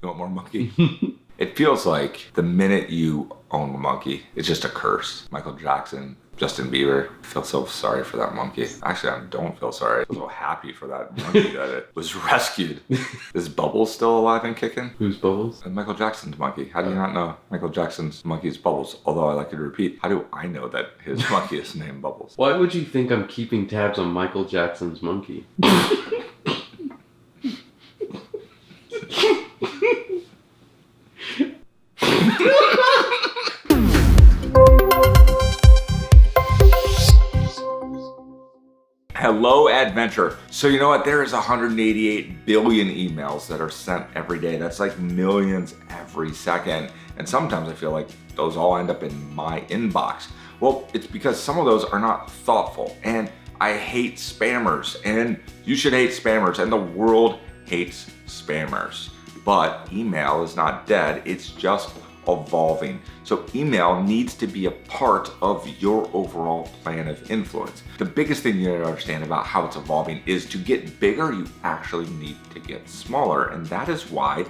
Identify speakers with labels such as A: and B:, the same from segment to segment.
A: You want more monkey? It feels like the minute you own a monkey, it's just a curse. Michael Jackson, Justin Bieber, I feel so sorry for that monkey. Actually, I don't feel sorry. I feel so happy for that monkey that it was rescued. Is Bubbles still alive and kicking?
B: Who's Bubbles?
A: Michael Jackson's monkey. How do you not know Michael Jackson's monkey is Bubbles? Although I like to repeat, how do I know that his monkey is named Bubbles?
B: Why would you think I'm keeping tabs on Michael Jackson's monkey?
A: Hello, adventure. So you know what? There is 188 billion emails that are sent every day. That's like millions every second. And sometimes I feel like those all end up in my inbox. Well, it's because some of those are not thoughtful. And I hate spammers. And you should hate spammers. And the world hates spammers. But email is not dead. It's just evolving. So email needs to be a part of your overall plan of influence. The biggest thing you need to understand about how it's evolving is to get bigger, you actually need to get smaller. And that is why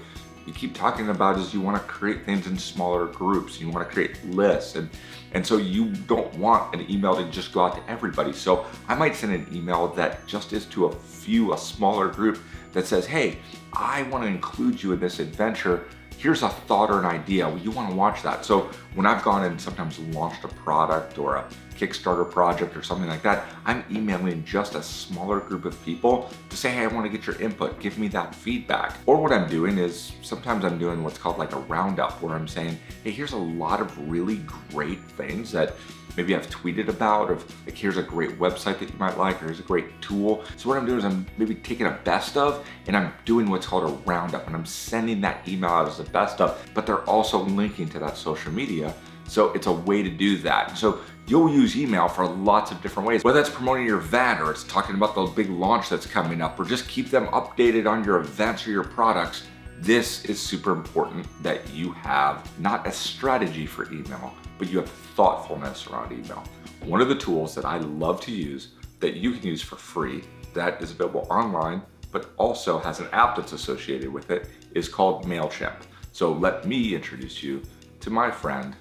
A: you keep talking about is you want to create things in smaller groups. You want to create lists. And so you don't want an email to just go out to everybody. So I might send an email that just is to a smaller group that says, hey, I want to include you in this adventure. Here's a thought or an idea. Well, you want to watch that. So when I've gone and sometimes launched a product or a Kickstarter project or something like that, I'm emailing just a smaller group of people to say, hey, I want to get your input. Give me that feedback. Or what I'm doing is sometimes I'm doing what's called like a roundup where I'm saying, hey, here's a lot of really great things that maybe I've tweeted about, or like here's a great website that you might like, or here's a great tool. So what I'm doing is I'm maybe taking a best of and I'm doing what's called a roundup, and I'm sending that email out as a best of, but they're also linking to that social media. So it's a way to do that. So you'll use email for lots of different ways, whether that's promoting your event or it's talking about the big launch that's coming up, or just keep them updated on your events or your products. This is super important that you have not a strategy for email, but you have thoughtfulness around email. One of the tools that I love to use that you can use for free, that is available online, but also has an app that's associated with it, is called MailChimp. So let me introduce you to my friend,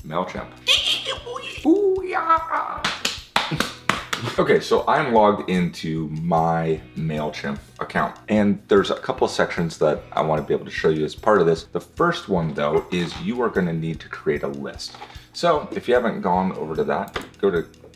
A: MailChimp. Ooh, yeah. Okay, so I'm logged into my MailChimp account, and there's a couple of sections that I want to be able to show you as part of this. The first one though is you are going to need to create a list. So if you haven't gone over to that, go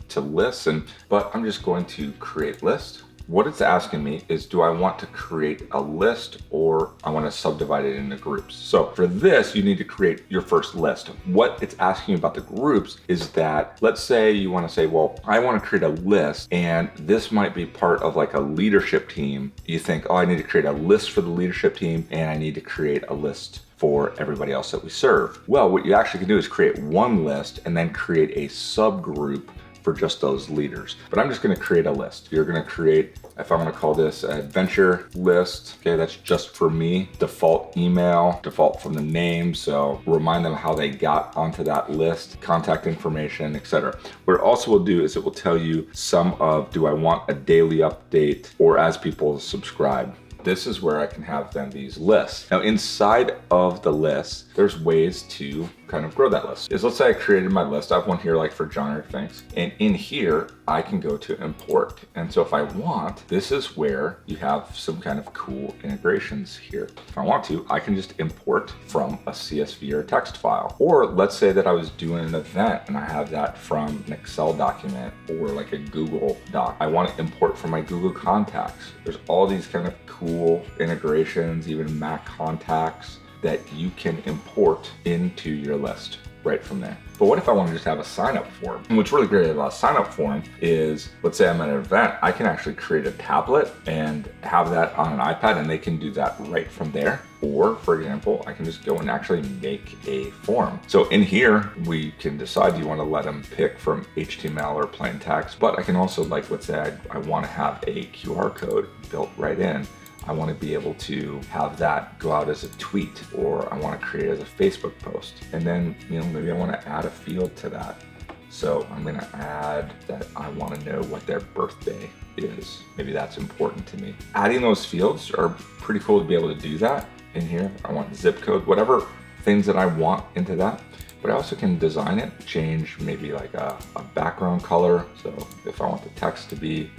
A: to lists, but I'm just going to create list. What it's asking me is, do I want to create a list or I want to subdivide it into groups? So for this, you need to create your first list. What it's asking you about the groups is that, let's say you want to say, well, I want to create a list and this might be part of like a leadership team. You think, oh, I need to create a list for the leadership team and I need to create a list for everybody else that we serve. Well, what you actually can do is create one list and then create a subgroup for just those leaders. But I'm just going to create a list. You're going to create, if I'm going to call this adventure list, okay, that's just for me. Default email, default from the name. So remind them how they got onto that list, contact information, etc. What it also will do is it will tell you some of, do I want a daily update or as people subscribe. This is where I can have then these lists. Now inside of the list, there's ways to kind of grow that list. Let's say I created my list. I have one here like for John Eric Thanks. And in here, I can go to import. And so if I want, this is where you have some kind of cool integrations here. If I want to, I can just import from a CSV or a text file. Or let's say that I was doing an event and I have that from an Excel document or like a Google Doc. I want to import from my Google contacts. There's all these kind of cool integrations, even Mac contacts, that you can import into your list right from there. But what if I want to just have a sign up form? And what's really great about a sign up form is, let's say I'm at an event, I can actually create a tablet and have that on an iPad and they can do that right from there. Or for example, I can just go and actually make a form. So in here, we can decide, do you want to let them pick from HTML or plain text? But I can also, like, let's say I want to have a QR code built right in. I want to be able to have that go out as a tweet, or I want to create it as a Facebook post. And then, maybe I want to add a field to that. So I'm going to add that I want to know what their birthday is. Maybe that's important to me. Adding those fields are pretty cool to be able to do that. in here. I want zip code, whatever things that I want into that. But I also can design it, change maybe like a background color. So if I want the text to be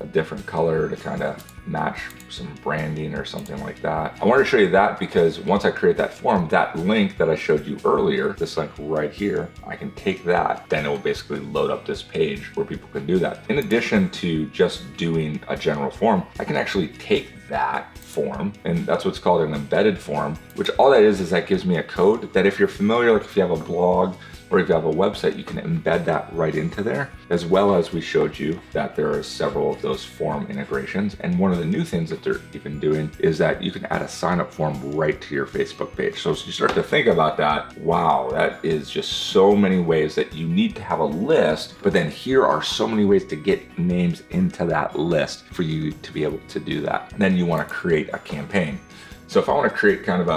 A: a different color to kind of match some branding or something like that. I wanted to show you that because once I create that form, that link that I showed you earlier, this link right here, I can take that, then it will basically load up this page where people can do that. In addition to just doing a general form, I can actually take that form, and that's what's called an embedded form, which all that is that gives me a code that if you're familiar, like if you have a blog or if you have a website, you can embed that right into there, as well as we showed you that there are several of those form integrations. And one of the new things that they're even doing is that you can add a sign-up form right to your Facebook page. So as you start to think about that, wow, that is just so many ways that you need to have a list, but then here are so many ways to get names into that list for you to be able to do that. And then you want to create a campaign. So if I want to create kind of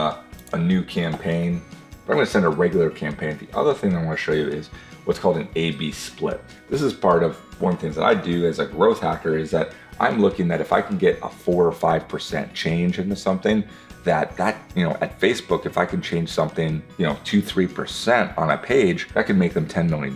A: a new campaign, I'm going to send a regular campaign. The other thing I want to show you is what's called an A/B split. This is part of one of the things that I do as a growth hacker is that I'm looking that if I can get a 4 or 5% change into something, that at Facebook, if I can change something, 2-3% on a page, that can make them $10 million.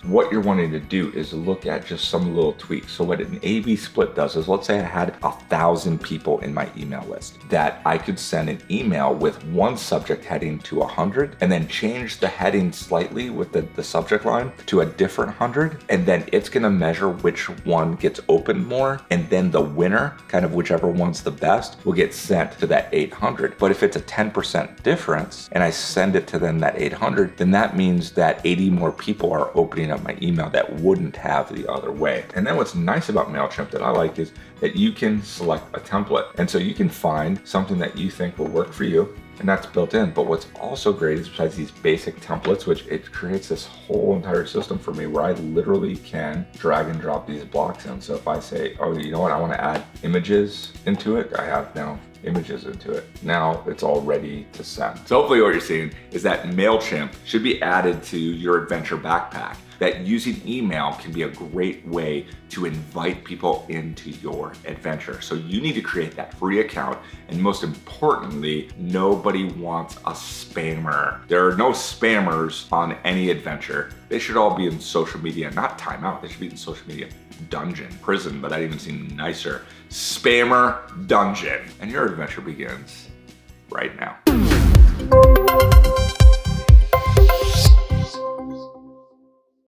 A: What you're wanting to do is look at just some little tweaks. So what an A/B split does is, let's say I had 1,000 people in my email list, that I could send an email with one subject heading to 100 and then change the heading slightly with the subject line to a different 100. And then it's gonna measure which one gets opened more. And then the winner, kind of whichever one's the best, will get sent to that 800. But if it's a 10% difference and I send it to them that 800, then that means that 80 more people are opening up my email that wouldn't have the other way. And then what's nice about MailChimp that I like is that you can select a template. And so you can find something that you think will work for you, and that's built in. But what's also great is besides these basic templates, which it creates this whole entire system for me where I literally can drag and drop these blocks in. So if I say, oh, you know what, I want to add images into it, I have now images into it. Now it's all ready to send. So hopefully what you're seeing is that MailChimp should be added to your adventure backpack, that using email can be a great way to invite people into your adventure. So you need to create that free account. And most importantly, nobody wants a spammer. There are no spammers on any adventure. They should all be in social media, not timeout. They should be in social media dungeon, prison, but that even seems nicer. Spammer dungeon. And your adventure begins right now.